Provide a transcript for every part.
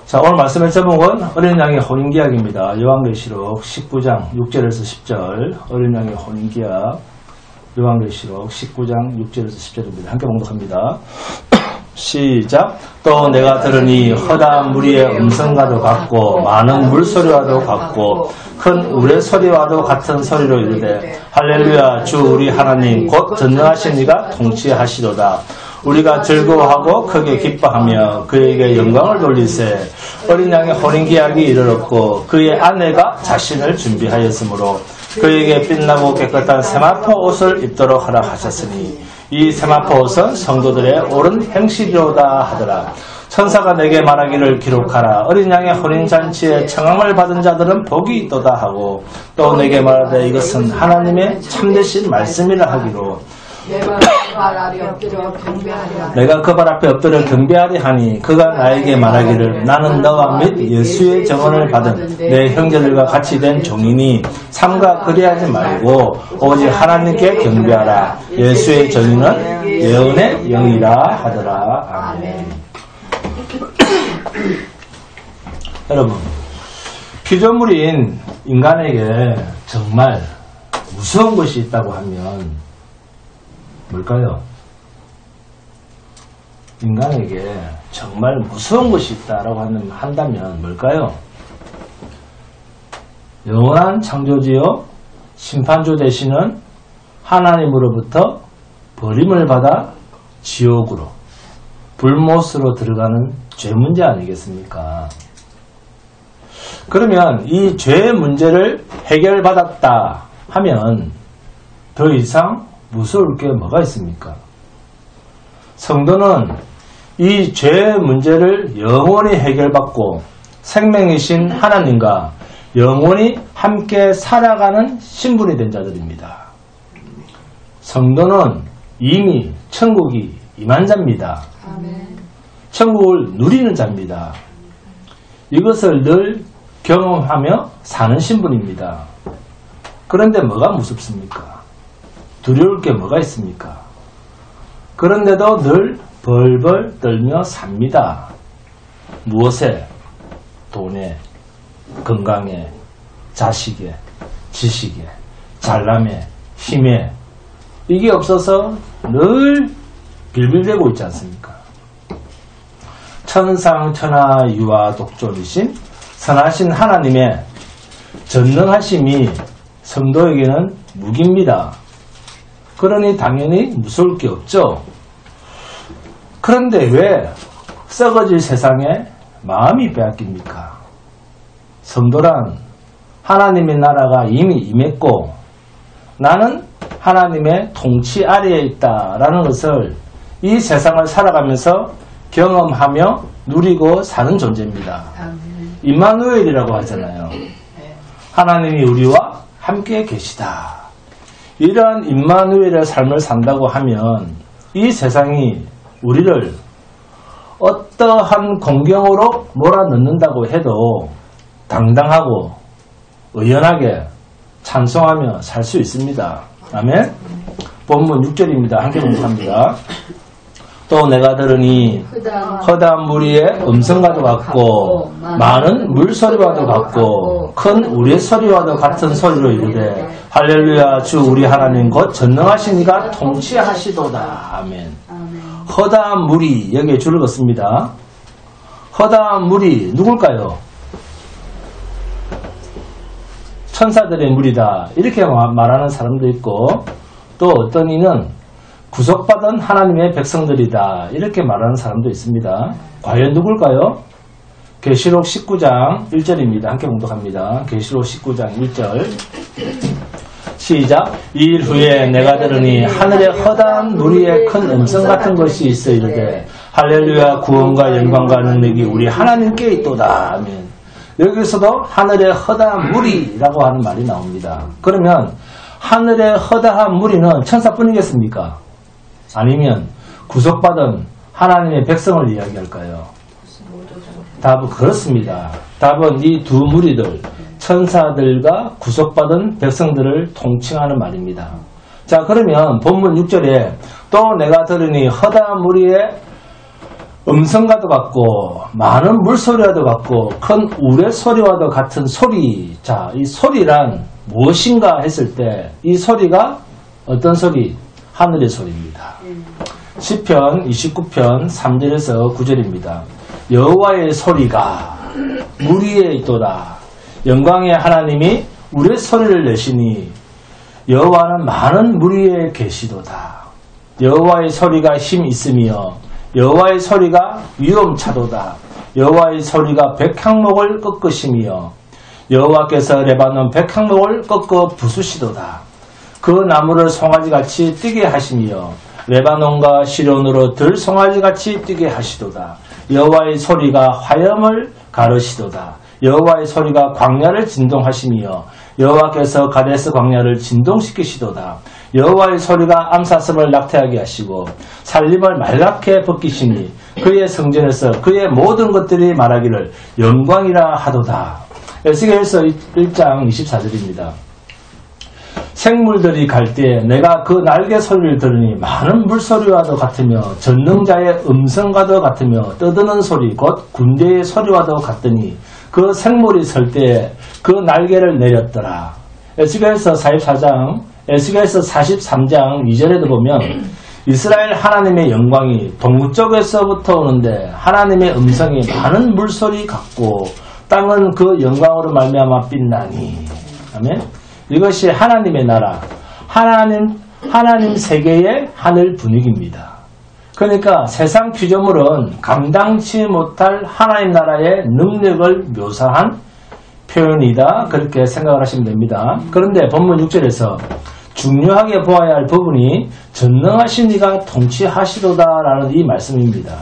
자, 오늘 말씀의 제목은 어린 양의 혼인기약입니다. 요한계시록 19장 6절에서 10절. 어린 양의 혼인기약. 요한계시록 19장 6절에서 10절입니다. 함께 봉독합니다. 시작. 또 내가 들으니 허다한 무리의 음성과도 같고 많은 물소리와도 같고 큰 우레 소리와도 같은 소리로 이르되 할렐루야 주 우리 하나님 곧 전능하신 이가 통치하시도다. 우리가 즐거워하고 크게 기뻐하며 그에게 영광을 돌리세. 어린 양의 혼인기약이 이르렀고 그의 아내가 자신을 준비하였으므로 그에게 빛나고 깨끗한 세마포 옷을 입도록 하라 하셨으니 이 세마포 옷은 성도들의 옳은 행실이로다 하더라. 천사가 내게 말하기를 기록하라. 어린 양의 혼인잔치에 청함을 받은 자들은 복이 있도다 하고 또 내게 말하되 이것은 하나님의 참되신 말씀이라 하기로 내가 그 발 앞에 엎드려 경배하리 하니 그가 나에게 말하기를 나는 너와 및 예수의 정언을 받은 내 형제들과 같이 된 종이니 삼가 그리하지 말고 오직 하나님께 경배하라. 예수의 정의는 예언의 영이라 하더라. 아멘. 여러분, 피조물인 인간에게 정말 무서운 것이 있다고 하면 뭘까요? 인간에게 정말 무서운 것이 있다라고 한다면 뭘까요? 영원한 창조주요 심판주 되시는 하나님으로부터 버림을 받아 지옥으로 불못으로 들어가는 죄 문제 아니겠습니까? 그러면 이 죄 문제를 해결받았다 하면 더 이상 무서울 게 뭐가 있습니까? 성도는 이 죄 문제를 영원히 해결받고 생명이신 하나님과 영원히 함께 살아가는 신분이 된 자들입니다. 성도는 이미 천국이 임한 자입니다. 천국을 누리는 자입니다. 이것을 늘 경험하며 사는 신분입니다. 그런데 뭐가 무섭습니까? 두려울 게 뭐가 있습니까? 그런데도 늘 벌벌 떨며 삽니다. 무엇에? 돈에, 건강에, 자식에, 지식에, 잘남에, 힘에 이게 없어서 늘 빌빌대고 있지 않습니까? 천상천하 유아 독존이신 선하신 하나님의 전능하심이 성도에게는 무기입니다. 그러니 당연히 무서울 게 없죠. 그런데 왜 썩어질 세상에 마음이 빼앗깁니까? 성도란 하나님의 나라가 이미 임했고 나는 하나님의 통치 아래에 있다라는 것을 이 세상을 살아가면서 경험하며 누리고 사는 존재입니다. 임마누엘이라고 하잖아요. 하나님이 우리와 함께 계시다. 이러한 임마누엘의 삶을 산다고 하면 이 세상이 우리를 어떠한 공경으로 몰아넣는다고 해도 당당하고 의연하게 찬송하며 살 수 있습니다. 아멘. 본문 6절입니다. 함께 봉독합니다. 또 내가 들으니 허다한 무리의 음성과도 같고 많은 물소리와도 같고 큰 우레 소리와도 같은 소리로 이르되 할렐루야 주 우리 하나님 곧 전능하신 이가 통치하시도다. 아멘. 허다한 무리 여기에 줄을 긋습니다. 허다한 무리 누굴까요? 천사들의 무리다 이렇게 말하는 사람도 있고 또 어떤 이는 구속받은 하나님의 백성들이다 이렇게 말하는 사람도 있습니다. 과연 누굴까요? 계시록 19장 1절입니다. 함께 봉독합니다. 계시록 19장 1절 시작. 이 일 후에 내가 들으니 하늘에 허다한 무리의 큰 음성 같은 것이 있어 이르되 할렐루야 구원과 영광과 능력이 우리 하나님께 있도다. 아멘. 여기서도 하늘의 허다한 무리라고 하는 말이 나옵니다. 그러면 하늘의 허다한 무리는 천사뿐이겠습니까? 아니면 구속받은 하나님의 백성을 이야기할까요? 답은 그렇습니다. 답은 이 두 무리들 천사들과 구속받은 백성들을 통칭하는 말입니다. 자, 그러면 본문 6절에 또 내가 들으니 허다한 무리의 음성과도 같고 많은 물소리와도 같고 큰 우레소리와도 같은 소리. 자, 이 소리란 무엇인가 했을 때 이 소리가 어떤 소리? 하늘의 소리입니다. 시편 29편 3절에서 9절입니다. 여호와의 소리가 물 위에 있도다. 영광의 하나님이 우레소리를 내시니 여호와는 많은 물 위에 계시도다. 여호와의 소리가 힘 있으며 여호와의 소리가 위엄차도다. 여호와의 소리가 백향목을 꺾으시며 여호와께서 레바논 백향목을 꺾어 부수시도다. 그 나무를 송아지같이 뛰게 하시며 레바논과 시론으로 들송아지같이 뛰게 하시도다. 여호와의 소리가 화염을 가르시도다. 여호와의 소리가 광야를 진동하시며 여호와께서 가데스 광야를 진동시키시도다. 여호와의 소리가 암사슴을 낙태하게 하시고 살림을 말갛게 벗기시니 그의 성전에서 그의 모든 것들이 말하기를 영광이라 하도다. 에스겔서 1장 24절입니다. 생물들이 갈 때 내가 그 날개 소리를 들으니 많은 물소리와도 같으며 전능자의 음성과도 같으며 떠드는 소리 곧 군대의 소리와도 같더니 그 생물이 설 때 그 날개를 내렸더라. 에스겔서 43장 2절에도 보면 이스라엘 하나님의 영광이 동쪽에서부터 오는데 하나님의 음성이 많은 물소리 같고 땅은 그 영광으로 말미암아 빛나니. 아멘. 이것이 하나님의 나라, 하나님 세계의 하늘 분위기입니다. 그러니까 세상 피조물은 감당치 못할 하나님 나라의 능력을 묘사한 표현이다. 그렇게 생각을 하시면 됩니다. 그런데 본문 6절에서 중요하게 보아야 할 부분이 전능하신 이가 통치하시도다라는 이 말씀입니다.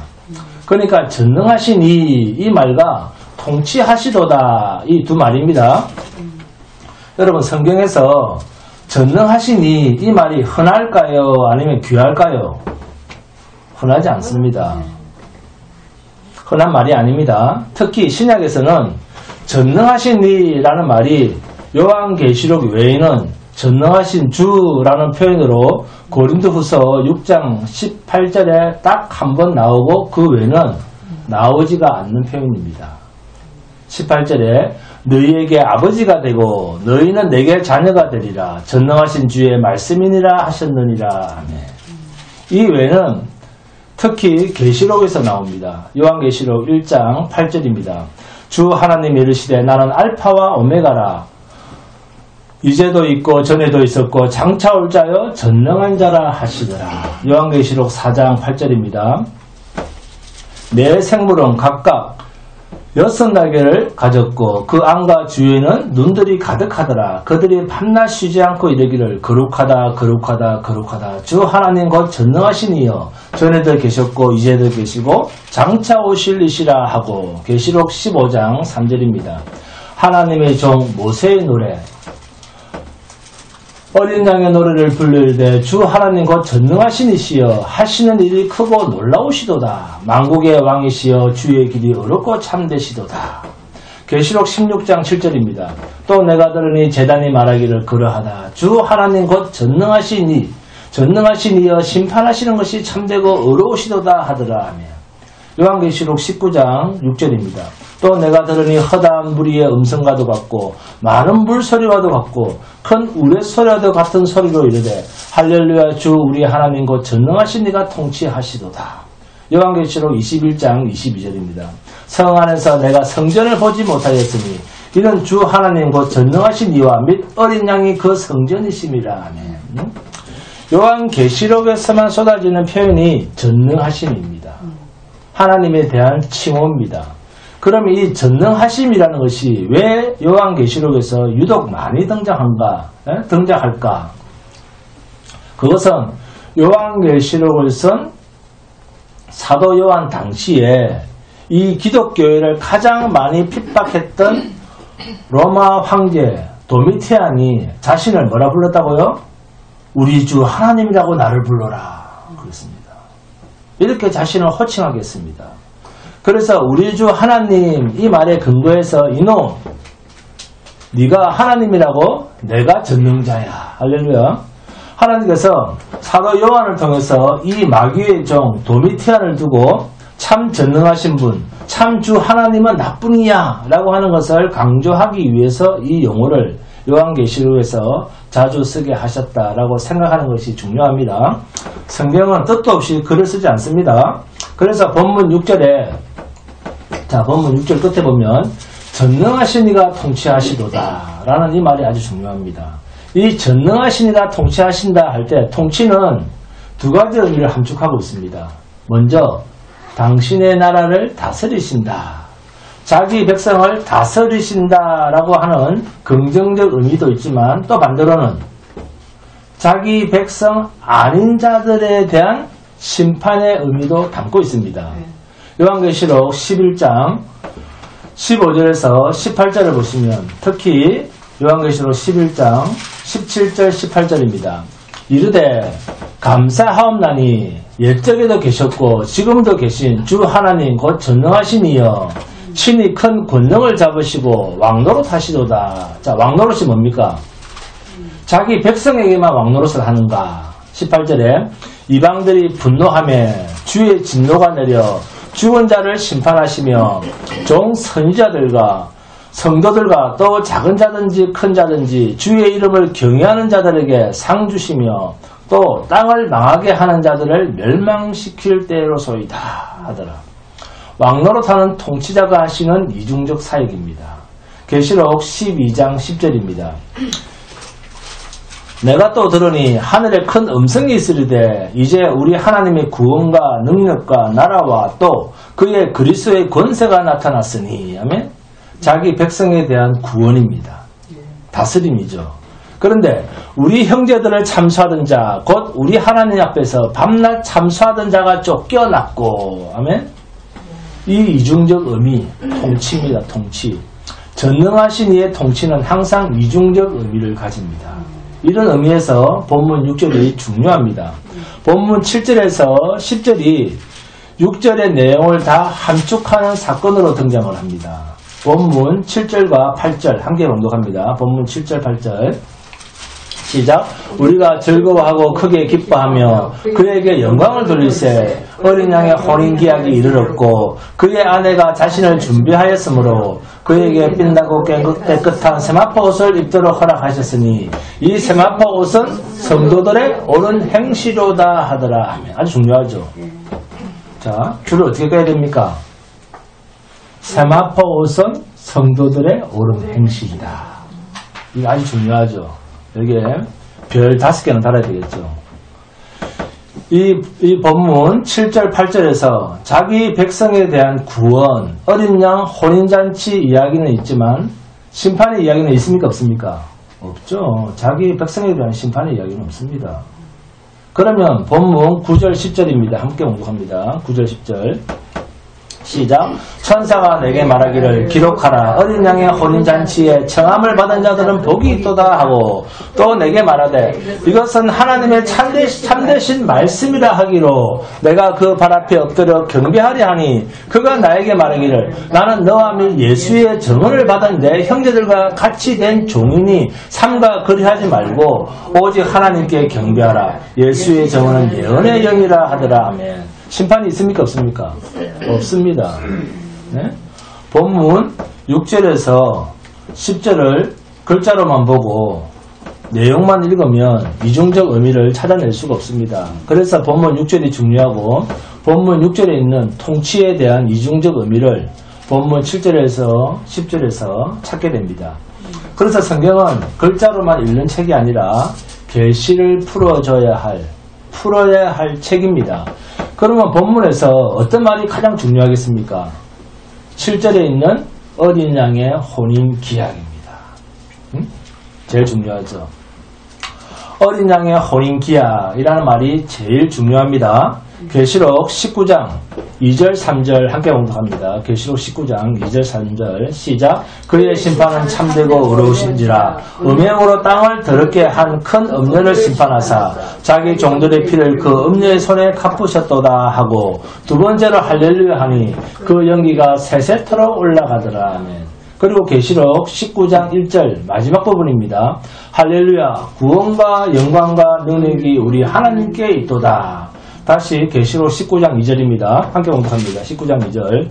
그러니까 전능하신 이 말과 통치하시도다 이 두 말입니다. 여러분 성경에서 전능하신 이 말이 흔할까요? 아니면 귀할까요? 흔하지 않습니다. 흔한 말이 아닙니다. 특히 신약에서는 전능하신 이라는 말이 요한계시록 외에는 전능하신 주라는 표현으로 고린도후서 6장 18절에 딱 한 번 나오고 그 외에는 나오지가 않는 표현입니다. 18절에 너희에게 아버지가 되고 너희는 내게 자녀가 되리라 전능하신 주의 말씀이니라 하셨느니라. 이 외에는 특히 계시록에서 나옵니다. 요한계시록 1장 8절입니다. 주 하나님이 이르시되 나는 알파와 오메가라 이제도 있고 전에도 있었고 장차 올 자여 전능한 자라 하시더라. 요한계시록 4장 8절입니다. 내 생물은 각각 6날개를 가졌고 그 안과 주위에는 눈들이 가득하더라. 그들이 밤낮 쉬지 않고 이르기를 거룩하다 거룩하다 거룩하다 주 하나님 곧 전능하신 이여 전에도 계셨고 이제도 계시고 장차 오실 이시라 하고. 계시록 15장 3절입니다. 하나님의 종 모세의 노래 어린 양의 노래를 불러이르되 주 하나님 곧 전능하신 이시여 하시는 일이 크고 놀라우시도다. 만국의 왕이시여 주의 길이 어렵고 참되시도다. 계시록 16장 7절입니다. 또 내가 들으니 제단이 말하기를 그러하다. 주 하나님 곧 전능하신 이여 심판하시는 것이 참되고 어려우시도다 하더라 하며. 요한계시록 19장 6절입니다. 또 내가 들으니 허다한 무리의 음성과도 같고 많은 물소리와도 같고 큰 우레소리와도 같은 소리로 이르되 할렐루야 주 우리 하나님 곧 전능하신 이가 통치하시도다. 요한계시록 21장 22절입니다. 성 안에서 내가 성전을 보지 못하였으니 이는 주 하나님 곧 전능하신 이와 및 어린 양이 그 성전이심이라 하네. 요한계시록에서만 쏟아지는 표현이 전능하심입니다. 하나님에 대한 칭호입니다. 그럼 이 전능하심이라는 것이 왜 요한계시록에서 유독 많이 등장할까? 그것은 요한계시록을 쓴 사도 요한 당시에 이 기독교회를 가장 많이 핍박했던 로마 황제 도미티안이 자신을 뭐라 불렀다고요? 우리 주 하나님이라고 나를 불러라 그랬습니다. 이렇게 자신을 호칭하게 했습니다. 그래서 우리 주 하나님 이 말에 근거해서 이놈 네가 하나님이라고 내가 전능자야. 할렐루야. 하나님께서 사도 요한을 통해서 이 마귀의 종 도미티안을 두고 참 전능하신 분, 참 주 하나님은 나뿐이야 라고 하는 것을 강조하기 위해서 이 용어를 요한계시록에서 자주 쓰게 하셨다라고 생각하는 것이 중요합니다. 성경은 뜻도 없이 글을 쓰지 않습니다. 그래서 본문 6절에 본문 6절 끝에 보면 전능하신 이가 통치하시도다 라는 이 말이 아주 중요합니다. 이 전능하신 이가 통치하신다 할 때 통치는 두 가지 의미를 함축하고 있습니다. 먼저 당신의 나라를 다스리신다. 자기 백성을 다스리신다라고 하는 긍정적 의미도 있지만 또 반대로는 자기 백성 아닌 자들에 대한 심판의 의미도 담고 있습니다. 요한계시록 11장 15절에서 18절을 보시면 특히 요한계시록 11장 17절 18절입니다. 이르되 감사하옵나니 옛적에도 계셨고 지금도 계신 주 하나님 곧 전능하신 이여 친히 큰 권능을 잡으시고 왕노릇 하시도다. 자, 왕노릇이 뭡니까? 자기 백성에게만 왕노릇을 하는가? 18절에 이방들이 분노하며 주의 진노가 내려 죽은 자를 심판하시며 종 선지자들과 성도들과 또 작은 자든지 큰 자든지 주의 이름을 경외하는 자들에게 상 주시며 또 땅을 망하게 하는 자들을 멸망시킬 때로소이다 하더라. 왕노릇하는 통치자가 하시는 이중적 사역입니다. 계시록 12장 10절입니다. 내가 또 들으니 하늘에 큰 음성이 있으리되 이제 우리 하나님의 구원과 능력과 나라와 또 그의 그리스도의 권세가 나타났으니 아멘. 자기 백성에 대한 구원입니다. 다스림이죠. 그런데 우리 형제들을 참수하던 자 곧 우리 하나님 앞에서 밤낮 참수하던 자가 쫓겨났고 아멘. 이 이중적 의미 통치입니다. 통치. 전능하신 이의 통치는 항상 이중적 의미를 가집니다. 이런 의미에서 본문 6절이 중요합니다. 본문 7절에서 10절이 6절의 내용을 다 함축하는 사건으로 등장을 합니다. 본문 7절과 8절 함께 봉독합니다. 본문 7절 8절 시작. 우리가 즐거워하고 크게 기뻐하며 그에게 영광을 돌릴세 어린 양의 혼인기약이 이르렀고 그의 아내가 자신을 준비하였으므로 그에게 빛나고 깨끗한 세마포 옷을 입도록 허락하셨으니 이 세마포 옷은 성도들의 옳은 행시로다 하더라. 아주 중요하죠. 자, 줄을 어떻게 꺼야 됩니까? 세마포 옷은 성도들의 옳은 행실이다. 이거 아주 중요하죠. 여기에 별 5개는 달아야 되겠죠. 이 본문 7절 8절에서 자기 백성에 대한 구원, 어린 양 혼인잔치 이야기는 있지만 심판의 이야기는 있습니까? 없습니까? 없죠. 자기 백성에 대한 심판의 이야기는 없습니다. 그러면 본문 9절 10절입니다. 함께 공독합니다. 9절 10절 시작. 천사가 내게 말하기를 기록하라. 어린 양의 혼인잔치에 청함을 받은 자들은 복이 있도다 하고 또 내게 말하되 이것은 하나님의 참되신 말씀이라 하기로 내가 그 발 앞에 엎드려 경배하려 하니 그가 나에게 말하기를 나는 너와 및 예수의 증언을 받은 내 형제들과 같이 된 종이니 삼가 그리하지 말고 오직 하나님께 경배하라. 예수의 증언은 예언의 영이라 하더라. 아멘. 심판이 있습니까? 없습니까? 없습니다. 네? 본문 6절에서 10절을 글자로만 보고 내용만 읽으면 이중적 의미를 찾아낼 수가 없습니다. 그래서 본문 6절이 중요하고 본문 6절에 있는 통치에 대한 이중적 의미를 본문 7절에서 10절에서 찾게 됩니다. 그래서 성경은 글자로만 읽는 책이 아니라 계시를 풀어야 할 책입니다. 그러면 본문에서 어떤 말이 가장 중요하겠습니까? 7절에 있는 어린 양의 혼인 기약입니다. 제일 중요하죠. 어린 양의 혼인 기약이라는 말이 제일 중요합니다. 계시록 19장 2절 3절 함께 공독합니다. 계시록 19장 2절 3절 시작. 그의 심판은 참되고 의로우신지라 음행으로 땅을 더럽게 한 큰 음녀를 심판하사 자기 종들의 피를 그 음녀의 손에 갚으셨도다 하고 두 번째로 할렐루야 하니 그 연기가 세세토록 올라가더라. 아멘. 그리고 계시록 19장 1절 마지막 부분입니다. 할렐루야 구원과 영광과 능력이 우리 하나님께 있도다. 다시 계시록 19장 2절입니다. 함께 공독합니다. 19장 2절.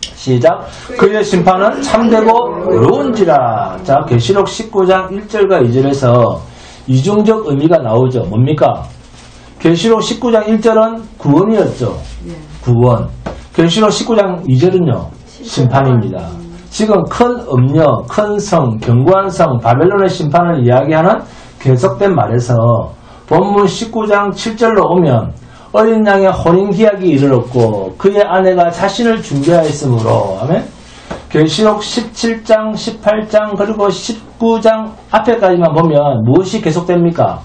시작. 그의 심판은 참되고 의로운지라. 자, 계시록 19장 1절과 2절에서 이중적 의미가 나오죠. 뭡니까? 계시록 19장 1절은 구원이었죠. 구원. 계시록 19장 2절은요. 심판입니다. 지금 큰 음녀, 큰 성, 견고한 성, 바벨론의 심판을 이야기하는 계속된 말에서 본문 19장 7절로 오면 어린 양의 혼인기약이 이르렀고 그의 아내가 자신을 준비하였으므로 아멘. 계시록 17장, 18장 그리고 19장 앞에까지만 보면 무엇이 계속됩니까?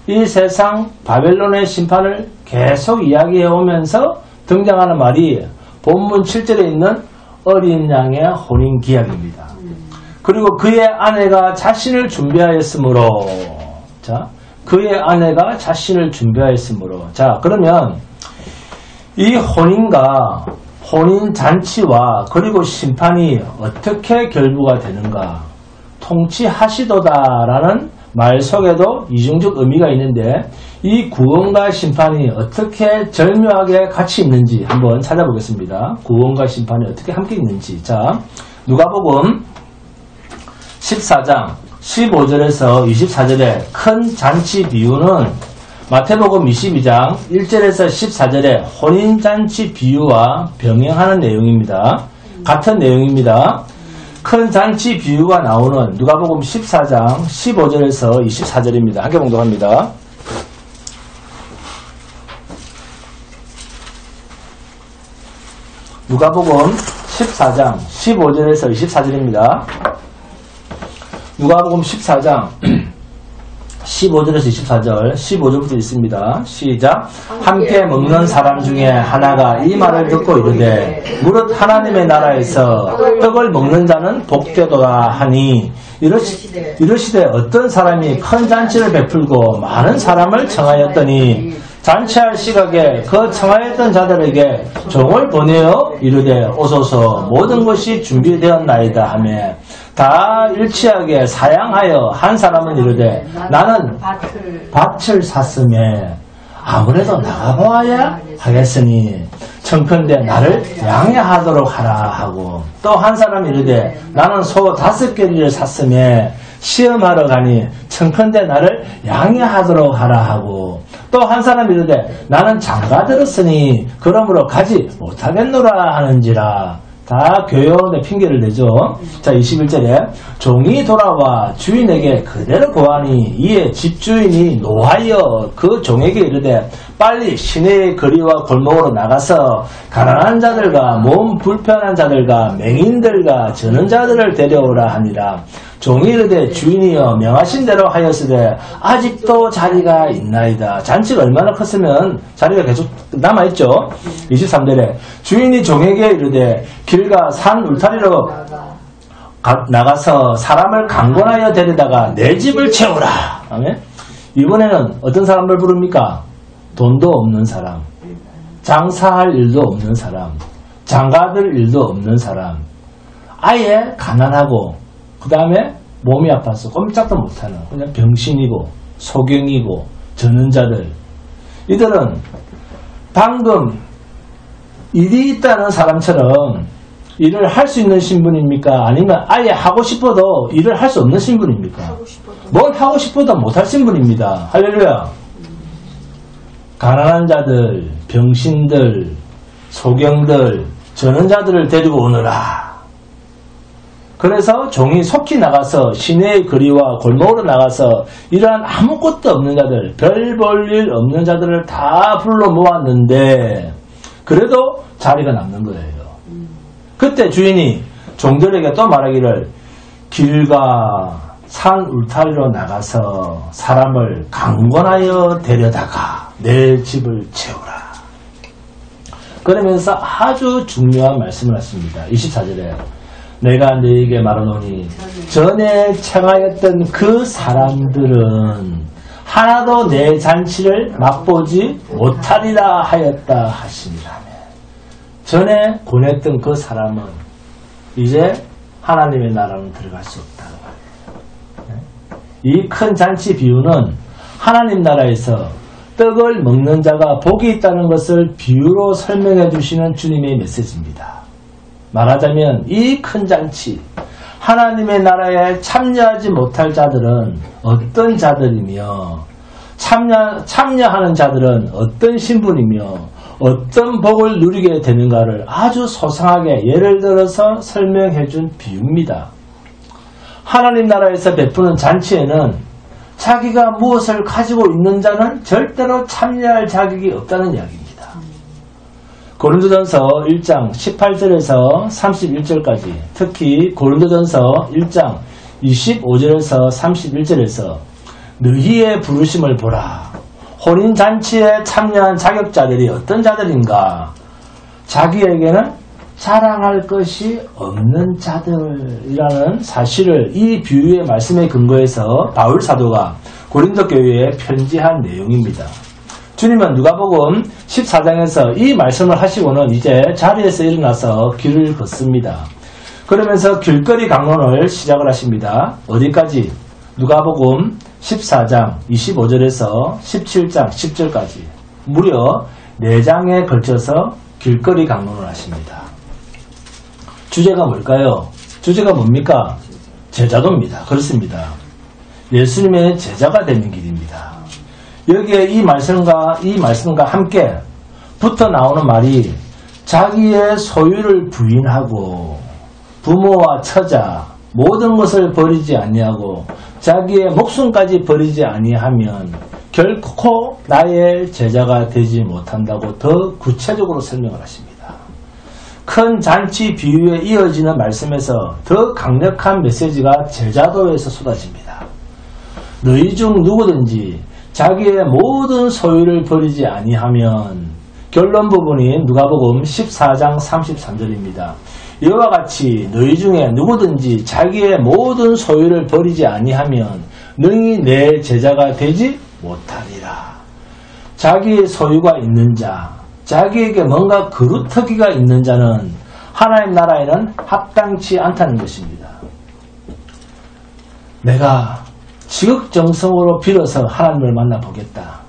이 세상 바벨론의 심판을 계속 이야기해 오면서 등장하는 말이 본문 7절에 있는 어린 양의 혼인기약입니다. 그리고 그의 아내가 자신을 준비하였으므로 자, 그의 아내가 자신을 준비하였으므로 자, 그러면 이 혼인과 혼인잔치와 그리고 심판이 어떻게 결부가 되는가? 통치하시도다라는 말 속에도 이중적 의미가 있는데 이 구원과 심판이 어떻게 절묘하게 같이 있는지 한번 찾아보겠습니다. 구원과 심판이 어떻게 함께 있는지. 자, 누가복음 14장 15절에서 24절의 큰 잔치 비유는 마태복음 22장 1절에서 14절의 혼인잔치 비유와 병행하는 내용입니다. 같은 내용입니다. 큰 잔치 비유가 나오는 누가복음 14장 15절에서 24절입니다. 함께 봉독합니다. 누가복음 14장 15절에서 24절입니다. 누가복음 14장 15절에서 24절 15절부터 있습니다. 시작. 함께 먹는 사람 중에 하나가 이 말을 듣고 이르되 무릇 하나님의 나라에서 떡을 먹는 자는 복되도다 하니 이르시되 어떤 사람이 큰 잔치를 베풀고 많은 사람을 청하였더니 잔치할 시각에 그 청하였던 자들에게 종을 보내어 이르되 오소서 모든 것이 준비되었나이다 하며 다 일치하게 사양하여 한 사람은 이르되 나는 밭을 샀음에 아무래도 나가보아야 하겠으니 청컨대 나를 양해하도록 하라 하고 또 한 사람이 이르되 나는 소 5개를 샀음에 시험하러 가니 청컨대 나를 양해하도록 하라 하고 또 한 사람이 이르되 나는 장가들었으니 그러므로 가지 못하겠노라 하는지라. 다 교요원의 핑계를 내죠. 자, 21절에 종이 돌아와 주인에게 그대로 고하니 이에 집주인이 노하여 그 종에게 이르되 빨리 시내의 거리와 골목으로 나가서 가난한 자들과 몸 불편한 자들과 맹인들과 저는 자들을 데려오라 하니라. 종이 이르되 주인이여 명하신 대로 하였으되 아직도 자리가 있나이다. 잔치가 얼마나 컸으면 자리가 계속 남아있죠. 23절에 주인이 종에게 이르되 길가 산 울타리로 나가서 사람을 강권하여 데려다가 내 집을 채우라. 아멘. 이번에는 어떤 사람을 부릅니까? 돈도 없는 사람, 장사할 일도 없는 사람, 장가들 일도 없는 사람, 아예 가난하고 그 다음에 몸이 아파서 꼼짝도 못하는 그냥 병신이고 소경이고 저는 자들, 이들은 방금 일이 있다는 사람처럼 일을 할 수 있는 신분입니까? 아니면 아예 하고 싶어도 일을 할 수 없는 신분입니까? 뭘 하고 싶어도 못할 신분입니다. 할렐루야. 가난한 자들, 병신들, 소경들, 저는 자들을 데리고 오너라. 그래서 종이 속히 나가서 시내의 거리와 골목으로 나가서 이러한 아무것도 없는 자들, 별 볼 일 없는 자들을 다 불러 모았는데 그래도 자리가 남는 거예요. 그때 주인이 종들에게 또 말하기를 길과 산 울타리로 나가서 사람을 강권하여 데려다가 내 집을 채우라. 그러면서 아주 중요한 말씀을 하십니다. 24절에 내가 너에게 말하노니 전에 청하였던 그 사람들은 하나도 내 잔치를 맛보지 못하리라 하였다 하시니라며. 전에 권했던 그 사람은 이제 하나님의 나라로 들어갈 수 없다는 말이에요. 이 큰 잔치 비유는 하나님 나라에서 떡을 먹는 자가 복이 있다는 것을 비유로 설명해 주시는 주님의 메시지입니다. 말하자면 이 큰 잔치, 하나님의 나라에 참여하지 못할 자들은 어떤 자들이며 참여하는 자들은 어떤 신분이며 어떤 복을 누리게 되는가를 아주 소상하게 예를 들어서 설명해 준 비유입니다. 하나님 나라에서 베푸는 잔치에는 자기가 무엇을 가지고 있는 자는 절대로 참여할 자격이 없다는 이야기입니다. 고린도전서 1장 18절에서 31절까지, 특히 고린도전서 1장 25절에서 31절에서 너희의 부르심을 보라. 혼인잔치에 참여한 자격자들이 어떤 자들인가? 자기에게는 자랑할 것이 없는 자들이라는 사실을 이 비유의 말씀에 근거해서 바울 사도가 고린도 교회에 편지한 내용입니다. 주님은 누가복음 14장에서 이 말씀을 하시고는 이제 자리에서 일어나서 길을 걷습니다. 그러면서 길거리 강론을 시작을 하십니다. 어디까지? 누가복음 14장 25절에서 17장 10절까지 무려 4장에 걸쳐서 길거리 강론을 하십니다. 주제가 뭘까요? 주제가 뭡니까? 제자도입니다. 그렇습니다. 예수님의 제자가 되는 길입니다. 여기에 이 말씀과 함께 붙어 나오는 말이 자기의 소유를 부인하고 부모와 처자 모든 것을 버리지 아니하고 자기의 목숨까지 버리지 아니하면 결코 나의 제자가 되지 못한다고 더 구체적으로 설명을 하십니다. 큰 잔치 비유에 이어지는 말씀에서 더 강력한 메시지가 제자도에서 쏟아집니다. 너희 중 누구든지 자기의 모든 소유를 버리지 아니하면, 결론 부분이 누가복음 14장 33절입니다. 이와 같이 너희 중에 누구든지 자기의 모든 소유를 버리지 아니하면 능히 내 제자가 되지 못하리라. 자기의 소유가 있는 자, 자기에게 뭔가 그루터기가 있는 자는 하나님 나라에는 합당치 않다는 것입니다. 내가 지극정성으로 빌어서 하나님을 만나보겠다.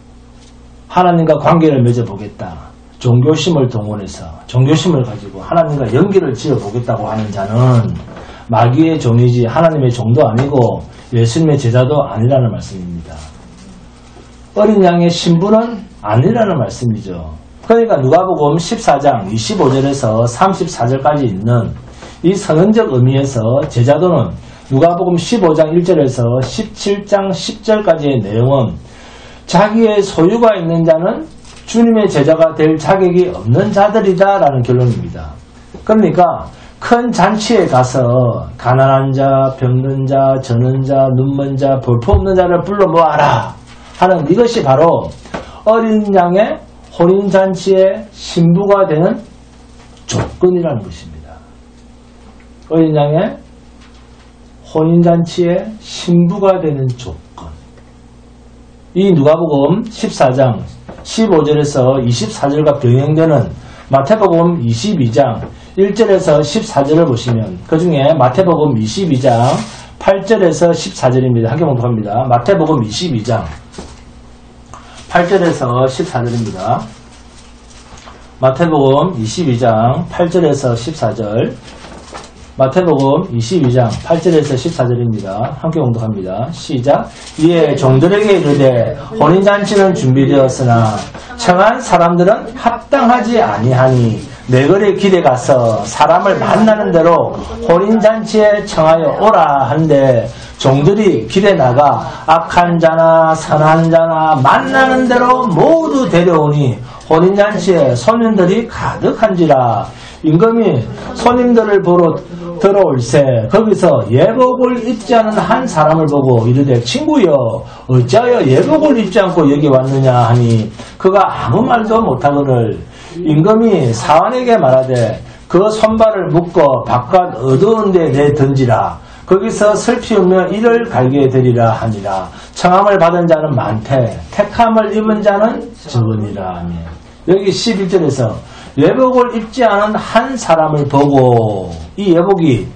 하나님과 관계를 맺어보겠다. 종교심을 동원해서 종교심을 가지고 하나님과 연기를 지어보겠다고 하는 자는 마귀의 종이지 하나님의 종도 아니고 예수님의 제자도 아니라는 말씀입니다. 어린 양의 신분은 아니라는 말씀이죠. 그러니까 누가복음 14장 25절에서 34절까지 있는 이 선언적 의미에서 제자도는 누가복음 15장 1절에서 17장 10절까지의 내용은 자기의 소유가 있는 자는 주님의 제자가 될 자격이 없는 자들이다 라는 결론입니다. 그러니까 큰 잔치에 가서 가난한 자, 병든 자, 저는 자, 눈먼 자, 볼품없는 자를 불러 모아라 하는 이것이 바로 어린 양의 혼인잔치의 신부가 되는 조건이라는 것입니다. 어린 양의 혼인잔치의 신부가 되는 조건. 이 누가복음 14장 15절에서 24절과 병행되는 마태복음 22장 1절에서 14절을 보시면 그 중에 마태복음 22장 8절에서 14절입니다. 함께 봉독합니다. 마태복음 22장 8절에서 14절입니다. 마태복음 22장 8절에서 14절 마태복음 22장 8절에서 14절입니다. 함께 봉독합니다. 시작. 이에 종들에게 이르되 혼인잔치는 준비되었으나 청한 사람들은 합당하지 아니하니 내거리 길에 가서 사람을 만나는 대로 혼인잔치에 청하여 오라 한데 종들이 길에 나가 악한 자나 선한 자나 만나는 대로 모두 데려오니 혼인잔치에 손님들이 가득한지라. 임금이 손님들을 보러 들어올세 거기서 예복을 입지 않은 한 사람을 보고 이르되 친구여 어찌하여 예복을 입지 않고 여기 왔느냐 하니 그가 아무 말도 못하거늘 임금이 사환에게 말하되 그 손발을 묶어 바깥 어두운 데 내던지라. 거기서 슬피 울며 이를 갈게 되리라 하니라. 청함을 받은 자는 많되 택함을 입은 자는 적으니라 하며. 여기 11절에서 예복을 입지 않은 한 사람을 보고, 이 예복이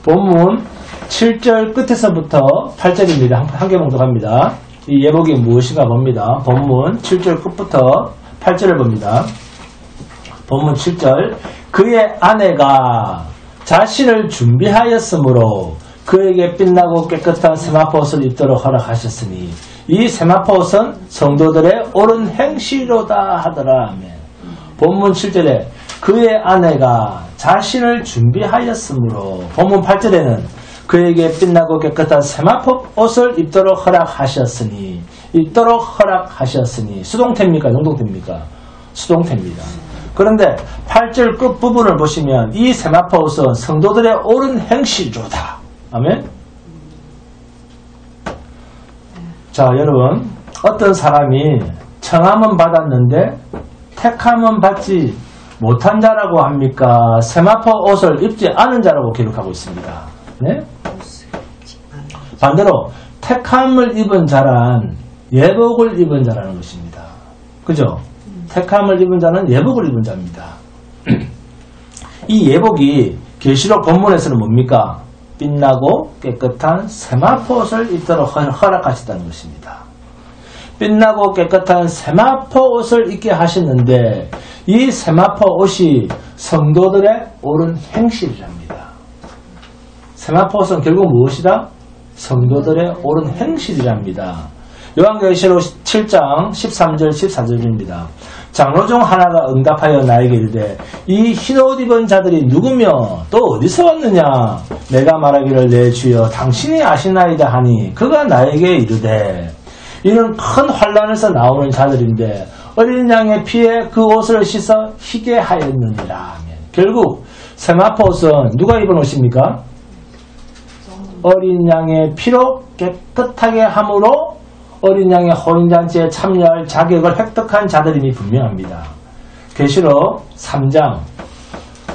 본문 7절 끝에서부터 8절입니다. 함께 봉독합니다. 이 예복이 무엇인가 봅니다. 본문 7절 끝부터 8절을 봅니다. 본문 7절 그의 아내가 자신을 준비하였으므로 그에게 빛나고 깨끗한 세마포옷을 입도록 허락하셨으니 이 세마포옷은 성도들의 옳은 행실로다 하더라. 아멘. 본문 7절에 그의 아내가 자신을 준비하였으므로 본문 8절에는 그에게 빛나고 깨끗한 세마포옷을 입도록 허락하셨으니 수동태입니까? 능동태입니까? 수동태입니다. 그런데 8절 끝부분을 보시면 이 세마포옷은 성도들의 옳은 행실로다. 아멘. 자, 여러분, 어떤 사람이 청함은 받았는데 택함은 받지 못한 자라고 합니까? 세마포옷을 입지 않은 자라고 기록하고 있습니다. 네? 반대로 택함을 입은 자란 예복을 입은 자라는 것입니다. 그죠? 택함을 입은 자는 예복을 입은 자입니다. 이 예복이 계시록 본문에서는 뭡니까? 빛나고 깨끗한 세마포옷을 입도록 허락하셨다는 것입니다. 빛나고 깨끗한 세마포옷을 입게 하셨는데 이 세마포옷이 성도들의 옳은 행실이랍니다. 세마포옷은 결국 무엇이다? 성도들의 옳은 행실이랍니다. 요한계시록 7장 13절 14절입니다. 장로 중 하나가 응답하여 나에게 이르되 이 흰옷 입은 자들이 누구며 또 어디서 왔느냐? 내가 말하기를 내 주여 당신이 아시나이다 하니 그가 나에게 이르되 이는 큰 환란에서 나오는 자들인데 어린 양의 피에 그 옷을 씻어 희게 하였느니라. 결국 세마포옷은 누가 입은 옷입니까? 어린 양의 피로 깨끗하게 함으로 어린 양의 혼인잔치에 참여할 자격을 획득한 자들임이 분명합니다. 계시록 3장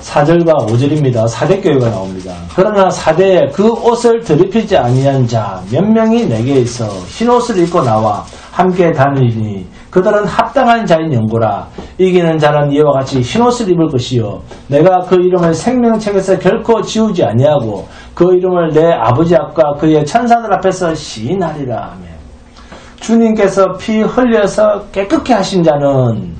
4절과 5절입니다. 사대교회가 나옵니다. 그러나 사대에 그 옷을 더럽히지 아니한 자 몇 명이 내게 있어 흰옷을 입고 나와 함께 다니니 그들은 합당한 자인 연고라. 이기는 자는 이와 같이 흰옷을 입을 것이요 내가 그 이름을 생명책에서 결코 지우지 아니하고 그 이름을 내 아버지 앞과 그의 천사들 앞에서 시인하리라. 아멘. 주님께서 피 흘려서 깨끗게 하신 자는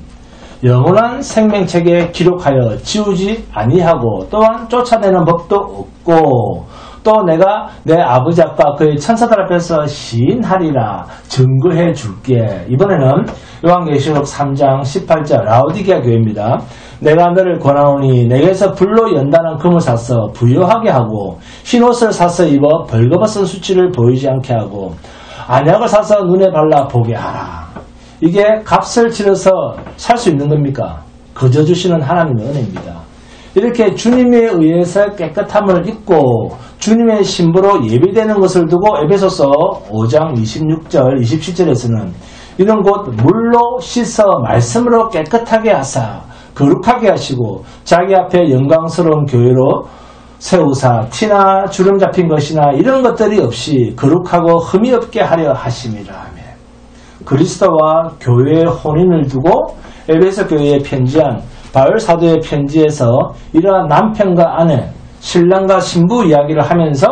영원한 생명책에 기록하여 지우지 아니하고 또한 쫓아내는 법도 없고 또 내가 내 아버지 앞과 그의 천사들 앞에서 시인하리라. 증거해 줄게. 이번에는 요한계시록 3장 18절 라오디게아 교회입니다. 내가 너를 권하오니 내게서 불로 연단한 금을 사서 부요하게 하고 흰옷을 사서 입어 벌거벗은 수치를 보이지 않게 하고 안약을 사서 눈에 발라 보게 하라. 이게 값을 치러서 살 수 있는 겁니까? 거저 주시는 하나님의 은혜입니다. 이렇게 주님에 의해서 깨끗함을 입고 주님의 신부로 예비되는 것을 두고 에베소서 5장 26절 27절에서는 이는 곧 물로 씻어 말씀으로 깨끗하게 하사 거룩하게 하시고 자기 앞에 영광스러운 교회로 세우사 티나 주름 잡힌 것이나 이런 것들이 없이 거룩하고 흠이 없게 하려 하심이라. 아멘. 그리스도와 교회의 혼인을 두고 에베소 교회에 편지한 바울 사도의 편지에서 이러한 남편과 아내, 신랑과 신부 이야기를 하면서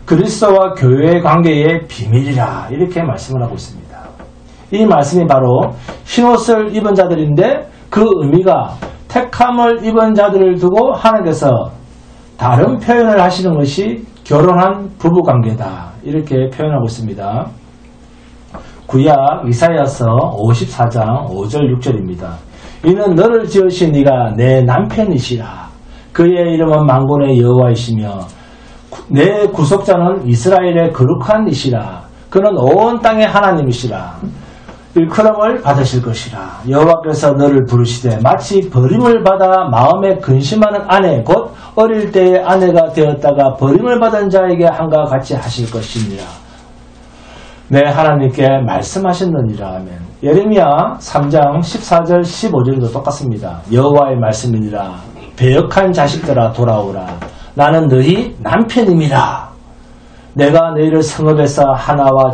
그리스도와 교회의 관계의 비밀이라 이렇게 말씀을 하고 있습니다. 이 말씀이 바로 흰옷을 입은 자들인데 그 의미가 택함을 입은 자들을 두고 하나님께서 다른 표현을 하시는 것이 결혼한 부부관계다. 이렇게 표현하고 있습니다. 구약 이사야서 54장 5절 6절입니다. 이는 너를 지으신 네가 내 남편이시라. 그의 이름은 만군의 여호와이시며 내 구속자는 이스라엘의 거룩한 이시라. 그는 온 땅의 하나님이시라. 일컬음을 받으실 것이라. 여호와께서 너를 부르시되 마치 버림을 받아 마음에 근심하는 아내 곧 어릴 때의 아내가 되었다가 버림을 받은 자에게 한과 같이 하실 것이니라. 내 하나님께 말씀하셨느니라. 아멘. 예레미야 3장 14절 15절도 똑같습니다. 여호와의 말씀이니라. 배역한 자식들아 돌아오라. 나는 너희 남편임이라. 내가 너희를 성읍에서 하나와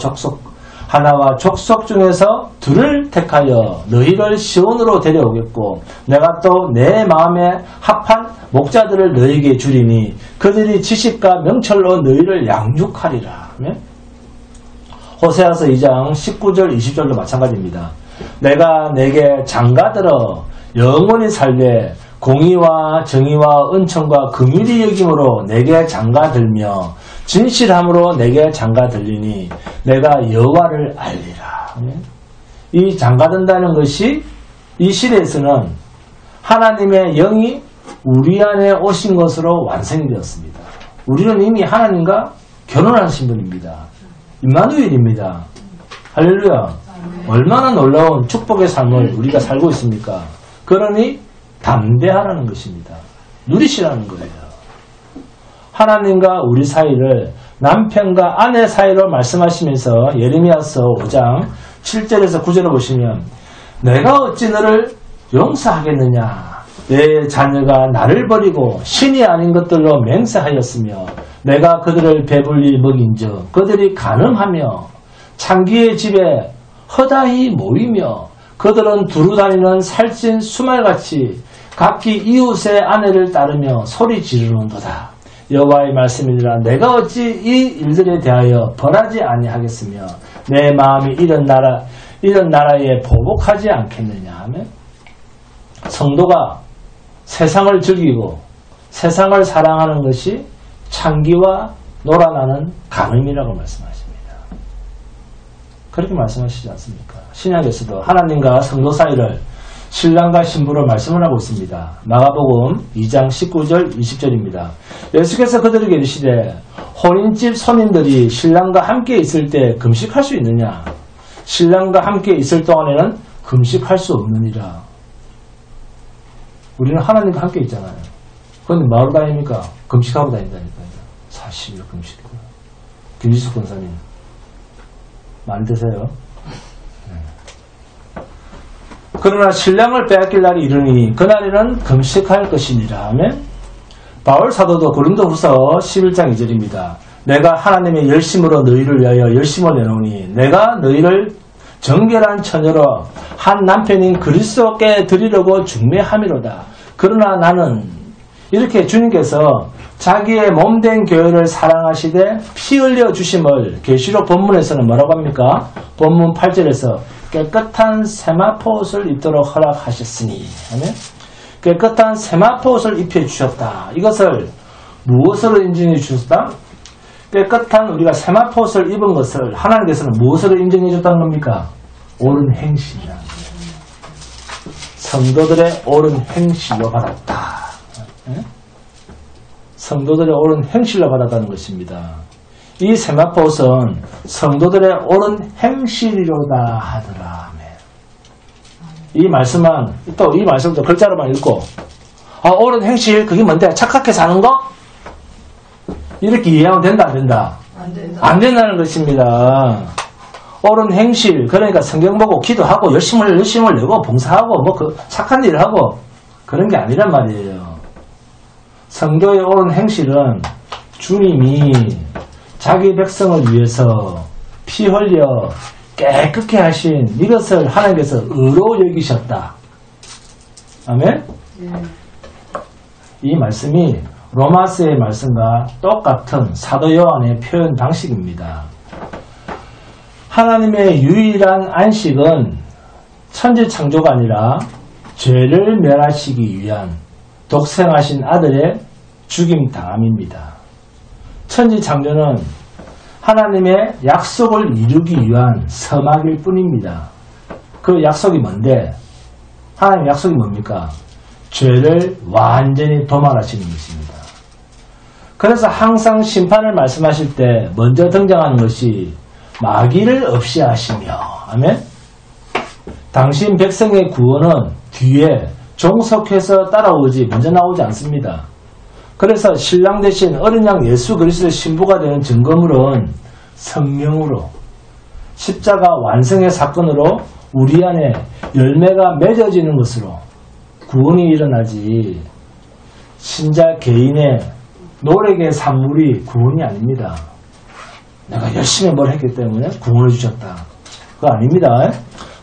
족속 중에서 둘을 택하여 너희를 시온으로 데려오겠고 내가 또 내 마음에 합한 목자들을 너희에게 주리니 그들이 지식과 명철로 너희를 양육하리라. 호세아서 2장 19절 20절도 마찬가지입니다. 내가 내게 장가들어 영원히 살되 공의와 정의와 은총과 긍휼히 여김으로 내게 장가들며 진실함으로 내게 장가들리니 내가 여호와를 알리라. 이 장가든다는 것이 이 시대에서는 하나님의 영이 우리 안에 오신 것으로 완성이 되었습니다. 우리는 이미 하나님과 결혼하신 분입니다. 임마누엘입니다. 할렐루야. 얼마나 놀라운 축복의 삶을 우리가 살고 있습니까? 그러니 담대하라는 것입니다. 누리시라는 거예요. 하나님과 우리 사이를 남편과 아내 사이로 말씀하시면서 예레미야서 5장 7절에서 9절을 보시면 내가 어찌 너를 용서하겠느냐. 내 자녀가 나를 버리고 신이 아닌 것들로 맹세하였으며 내가 그들을 배불리 먹인즉 그들이 간음하며 창기의 집에 허다히 모이며 그들은 두루 다니는 살찐 수말같이 각기 이웃의 아내를 따르며 소리 지르는도다. 여호와의 말씀이니라. 내가 어찌 이 일들에 대하여 벌하지 아니하겠으며 내 마음이 이런 나라에 보복하지 않겠느냐 하면 성도가 세상을 즐기고 세상을 사랑하는 것이 창기와 놀아나는 간음이라고 말씀하십니다. 그렇게 말씀하시지 않습니까? 신약에서도 하나님과 성도 사이를 신랑과 신부로 말씀을 하고 있습니다. 마가복음 2장 19절 20절입니다. 예수께서 그들에게 이르시되 혼인집 손님들이 신랑과 함께 있을 때 금식할 수 있느냐? 신랑과 함께 있을 동안에는 금식할 수 없느니라. 우리는 하나님과 함께 있잖아요. 그런데 뭐하러 다닙니까? 금식하고 다닌다니까요. 40일 금식이고. 김지숙 권사님 많이 드세요. 그러나 신랑을 빼앗길 날이 이르니 그날에는 금식할 것이니라 하면 바울 사도도 고린도후서 11장 2절입니다. 내가 하나님의 열심으로 너희를 위하여 열심을 내놓으니 내가 너희를 정결한 처녀로 한 남편인 그리스도께 드리려고 중매함이로다. 그러나 나는 이렇게 주님께서 자기의 몸된 교회를 사랑하시되 피 흘려 주심을 계시록 본문에서는 뭐라고 합니까? 본문 8절에서 깨끗한 세마포 옷을 입도록 허락하셨으니 깨끗한 세마포 옷을 입혀주셨다. 이것을 무엇으로 인정해 주셨다? 깨끗한 우리가 세마포 옷을 입은 것을 하나님께서는 무엇으로 인정해 줬다는 겁니까? 옳은 행실이다. 성도들의 옳은 행실로 받았다. 성도들의 옳은 행실로 받았다는 것입니다. 이 세마포 옷은 성도들의 옳은 행실이로다 하더라. 이 말씀만 또 이 말씀도 글자로만 읽고 옳은 행실 그게 뭔데? 착하게 사는 거? 이렇게 이해하면 된다 안 된다? 안 된다는 것입니다. 옳은 행실 그러니까 성경 보고 기도하고 열심을 내고 봉사하고 뭐 그 착한 일을 하고 그런 게 아니란 말이에요. 성도의 옳은 행실은 주님이 자기 백성을 위해서 피 흘려 깨끗게 하신 이것을 하나님께서 의로 여기셨다. 아멘? 이 말씀이 로마서의 말씀과 똑같은 사도 요한의 표현 방식입니다. 하나님의 유일한 안식은 천지 창조가 아니라 죄를 멸하시기 위한 독생하신 아들의 죽임 당함입니다. 천지 창조는 하나님의 약속을 이루기 위한 서막일 뿐입니다. 그 약속이 뭔데? 하나님의 약속이 뭡니까? 죄를 완전히 도말하시는 것입니다. 그래서 항상 심판을 말씀하실 때 먼저 등장하는 것이 마귀를 없이 하시며 아멘? 당신 백성의 구원은 뒤에 종속해서 따라오지 먼저 나오지 않습니다. 그래서 신랑 대신 어린 양 예수 그리스도의 신부가 되는 증거물은 성령으로 십자가 완성의 사건으로 우리 안에 열매가 맺어지는 것으로 구원이 일어나지 신자 개인의 노력의 산물이 구원이 아닙니다. 내가 열심히 뭘 했기 때문에 구원을 주셨다. 그거 아닙니다.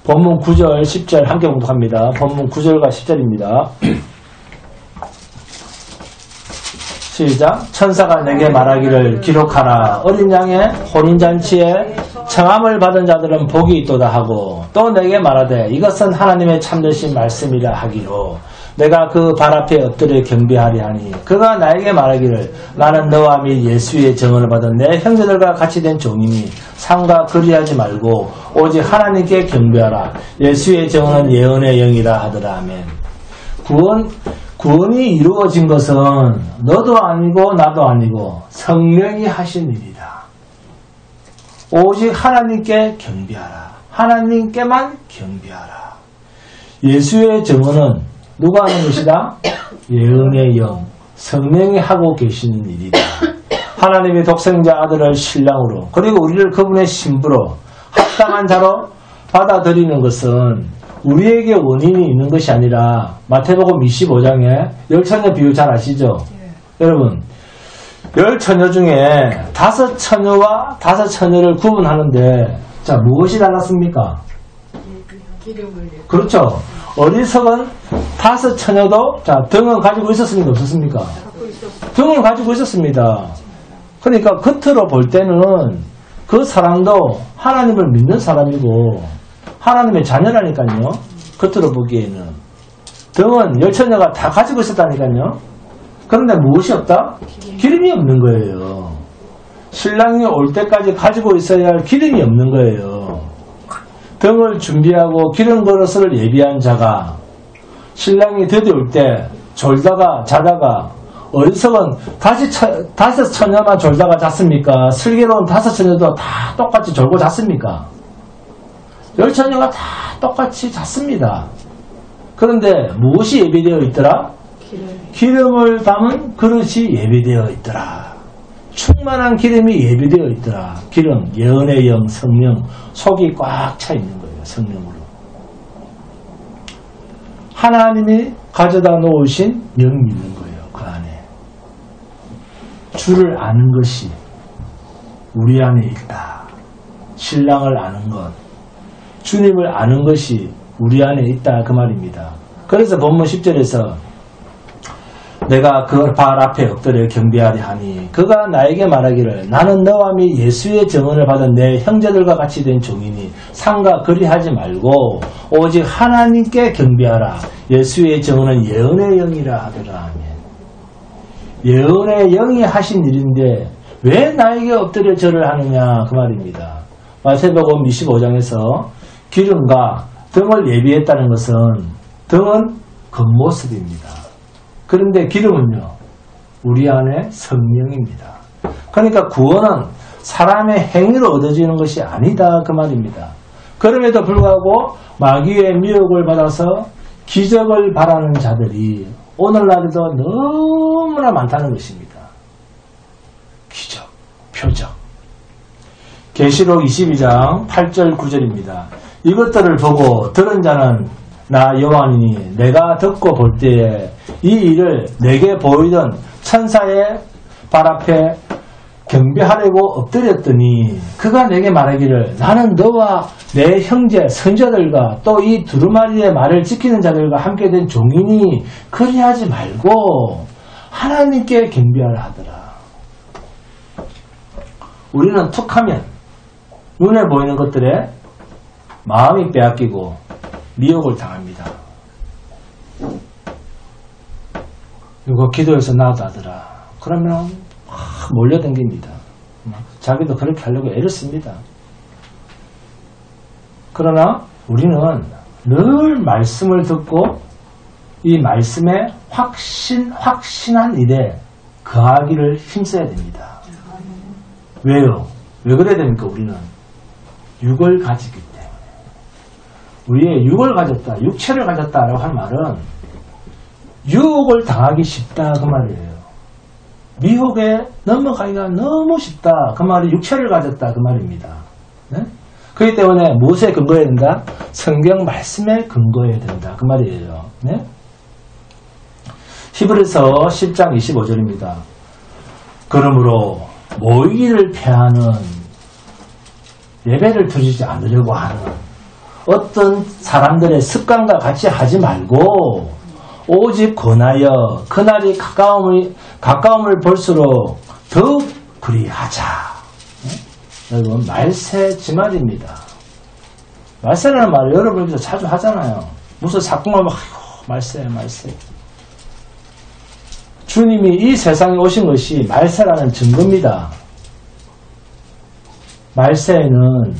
본문 9절 10절 함께 봉독합니다. 본문 9절과 10절입니다. 시작. 천사가 내게 말하기를 기록하라. 어린 양의 혼인잔치에 청함을 받은 자들은 복이 있도다 하고 또 내게 말하되 이것은 하나님의 참되신 말씀이라 하기로 내가 그 발 앞에 엎드려 경배하리 하니 그가 나에게 말하기를 나는 너와 및 예수의 증언을 받은 내 형제들과 같이 된 종이니 상과 그리하지 말고 오직 하나님께 경배하라. 예수의 증언은 예언의 영이라 하더라. 아멘. 구원이 이루어진 것은 너도 아니고 나도 아니고 성령이 하신 일이다. 오직 하나님께 경배하라. 하나님께만 경배하라. 예수의 증언은 누가 하는 것이다? 예언의 영, 성령이 하고 계시는 일이다. 하나님의 독생자 아들을 신랑으로 그리고 우리를 그분의 신부로 합당한 자로 받아들이는 것은 우리에게 원인이 있는 것이 아니라 마태복음 25장에 열처녀 비유 잘 아시죠? 여러분, 열처녀 중에 5처녀와 5처녀를 구분하는데 자 무엇이 달랐습니까? 그렇죠. 어리석은 5처녀도 자 등은 가지고 있었습니까? 없었습니까? 등을 가지고 있었습니다. 그러니까 겉으로 볼 때는 그 사람도 하나님을 믿는 사람이고 하나님의 자녀라니까요. 겉으로 보기에는 등은 열처녀가 다 가지고 있었다니까요. 그런데 무엇이 없다? 기름이 없는 거예요. 신랑이 올 때까지 가지고 있어야 할 기름이 없는 거예요. 등을 준비하고 기름 그릇을 예비한 자가 신랑이 드디어 올 때 졸다가 자다가 어리석은 다시 5처녀만 졸다가 잤습니까? 슬기로운 5처녀도 다 똑같이 졸고 잤습니까? 열처녀가 다 똑같이 잤습니다. 그런데 무엇이 예비되어 있더라? 기름을 담은 그릇이 예비되어 있더라. 충만한 기름이 예비되어 있더라. 기름, 예언의 영, 성령, 속이 꽉 차 있는 거예요. 성령으로. 하나님이 가져다 놓으신 영이 있는 거예요. 그 안에. 주를 아는 것이 우리 안에 있다. 신랑을 아는 것. 주님을 아는 것이 우리 안에 있다 그 말입니다. 그래서 본문 10절에서 내가 그 발 앞에 엎드려 경배하리 하니 그가 나에게 말하기를 나는 너와 및 예수의 증언을 받은 내 형제들과 같이 된 종이니 상과 그리하지 말고 오직 하나님께 경배하라. 예수의 증언은 예언의 영이라 하더라. 아멘. 예언의 영이 하신 일인데 왜 나에게 엎드려 절을 하느냐 그 말입니다. 마태복음 25장에서 기름과 등을 예비했다는 것은 등은 겉모습입니다. 그런데 기름은요 우리 안에 성령입니다. 그러니까 구원은 사람의 행위로 얻어지는 것이 아니다 그 말입니다. 그럼에도 불구하고 마귀의 미혹을 받아서 기적을 바라는 자들이 오늘날에도 너무나 많다는 것입니다. 기적, 표적. 계시록 22장 8절 9절입니다. 이것들을 보고 들은 자는 나 요한이니 내가 듣고 볼 때에 이 일을 내게 보이던 천사의 발 앞에 경배하려고 엎드렸더니 그가 내게 말하기를 나는 너와 내 형제 선자들과 또 이 두루마리의 말을 지키는 자들과 함께 된 종이니 그리하지 말고 하나님께 경배하라 하더라. 우리는 툭하면 눈에 보이는 것들에 마음이 빼앗기고 미혹을 당합니다. 이거 기도해서 나아가더라. 그러면 몰려댕깁니다. 자기도 그렇게 하려고 애를 씁니다. 그러나 우리는 늘 말씀을 듣고 이 말씀에 확신한 일에 거하기를 힘써야 됩니다. 왜요? 왜 그래야 됩니까? 우리는 육을 가지기 때문에. 우리의 육을 가졌다, 육체를 가졌다라고 할 말은 유혹을 당하기 쉽다 그 말이에요. 미혹에 넘어가기가 너무 쉽다 그 말이 육체를 가졌다 그 말입니다. 네? 그렇기 때문에 무엇에 근거해야 된다? 성경 말씀에 근거해야 된다 그 말이에요. 네? 히브리서 10장 25절입니다. 그러므로 모이기를 패하는 예배를 드리지 않으려고 하는 어떤 사람들의 습관과 같이 하지 말고 오직 권하여 그날이 가까움을 볼수록 더욱 그리하자. 여러분, 말세 지말입니다. 말세라는 말을 여러분께서 자주 하잖아요. 무슨 사건을 막 말세. 주님이 이 세상에 오신 것이 말세라는 증거입니다. 말세에는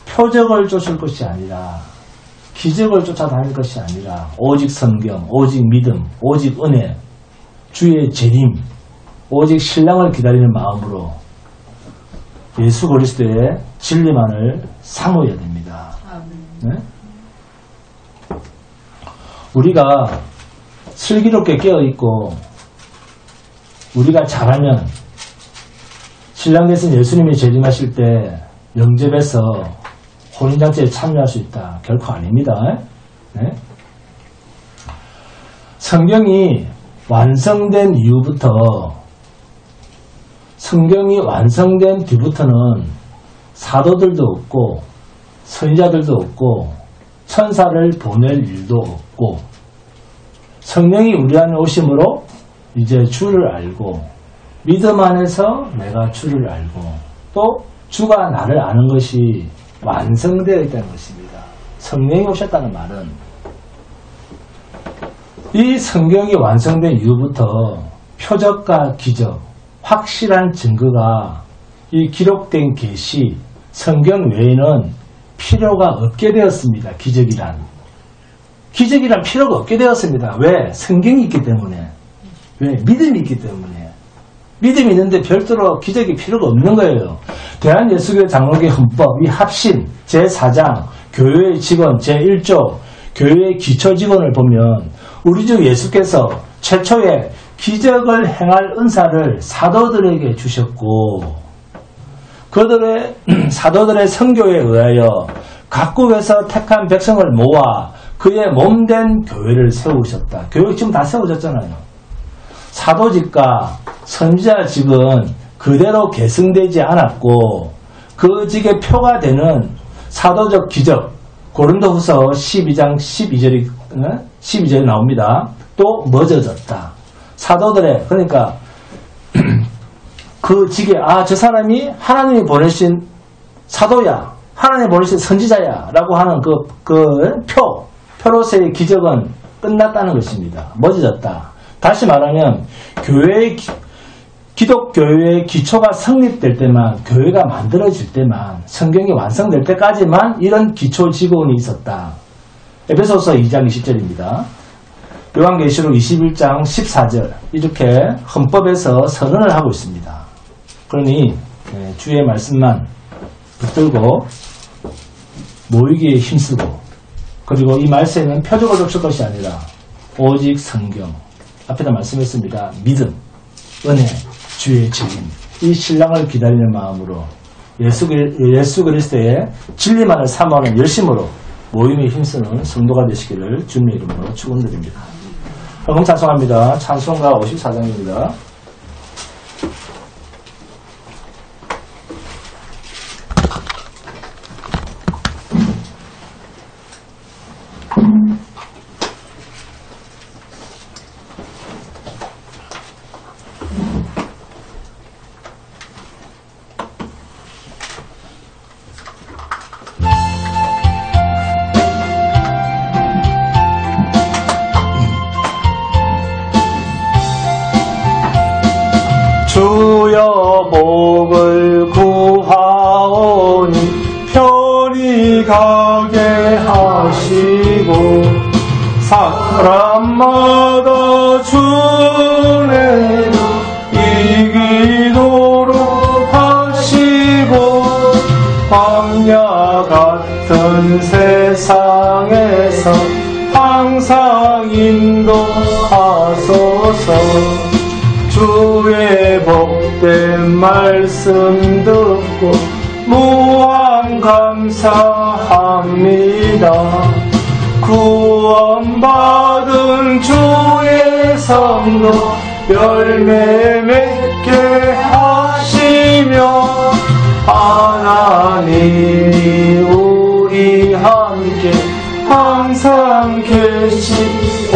표적을 쫓을 것이 아니라, 기적을 쫓아다닐 것이 아니라 오직 성경, 오직 믿음, 오직 은혜, 주의 재림, 오직 신랑을 기다리는 마음으로 예수 그리스도의 진리만을 사모해야 됩니다. 네? 우리가 슬기롭게 깨어있고 우리가 잘하면 신랑 되신 예수님이 재림하실 때 영접해서 혼인잔치에 참여할 수 있다. 결코 아닙니다. 네? 성경이 완성된 이후부터, 성경이 완성된 뒤부터는 사도들도 없고 선지자들도 없고 천사를 보낼 일도 없고, 성령이 우리 안에 오심으로 이제 주를 알고 믿음 안에서 내가 주를 알고 또 주가 나를 아는 것이 완성되어 있다는 것입니다. 성령이 오셨다는 말은 이 성경이 완성된 이후부터 표적과 기적, 확실한 증거가 이 기록된 계시, 성경 외에는 필요가 없게 되었습니다. 기적이란 필요가 없게 되었습니다. 왜? 성경이 있기 때문에. 왜? 믿음이 있기 때문에. 믿음이 있는데 별도로 기적이 필요가 없는 거예요. 대한예수교 장로교 헌법 이 합신 제4장 교회의 직원 제1조 교회의 기초직원을 보면 우리 주 예수께서 최초의 기적을 행할 은사를 사도들에게 주셨고, 그들의 사도들의 선교에 의하여 각국에서 택한 백성을 모아 그의 몸된 교회를 세우셨다. 교회 지금 다 세워졌잖아요. 사도직과 선지자직은 그대로 계승되지 않았고 그 직의 표가 되는 사도적 기적, 고린도후서 12장 12절이 나옵니다. 또 멎어졌다. 사도들의, 그러니까 그 직에 저 사람이 하나님이 보내신 사도야, 하나님이 보내신 선지자야 라고 하는 그 표로서의 기적은 끝났다는 것입니다. 멎어졌다. 다시 말하면 기독교회의 기초가 성립될 때만, 교회가 만들어질 때만, 성경이 완성될 때까지만 이런 기초 직원이 있었다. 에베소서 2장 20절입니다. 요한계시록 21장 14절 이렇게 헌법에서 선언을 하고 있습니다. 그러니 주의 말씀만 붙들고 모이기에 힘쓰고, 그리고 이 말세는 표적을 쫓을 것이 아니라 오직 성경, 앞에다 말씀했습니다. 믿음, 은혜, 주의 재림, 이 신랑을 기다리는 마음으로 예수 그리스도의 진리만을 사모하는 열심으로 모임에 힘쓰는 성도가 되시기를 주님의 이름으로 축원드립니다. 그럼 찬송합니다. 찬송가 54장입니다. 주여 복을 구하오니 편히 가게 하시고 사람마다 주는 이기도록 하시고 광야 같은 세상에서 항상 인도하소서. 주의 복된 말씀 듣고 무한 감사합니다. 구원받은 주의 성도 열매 맺게 하시며 하나님이 우리 함께 항상 계시옵소서.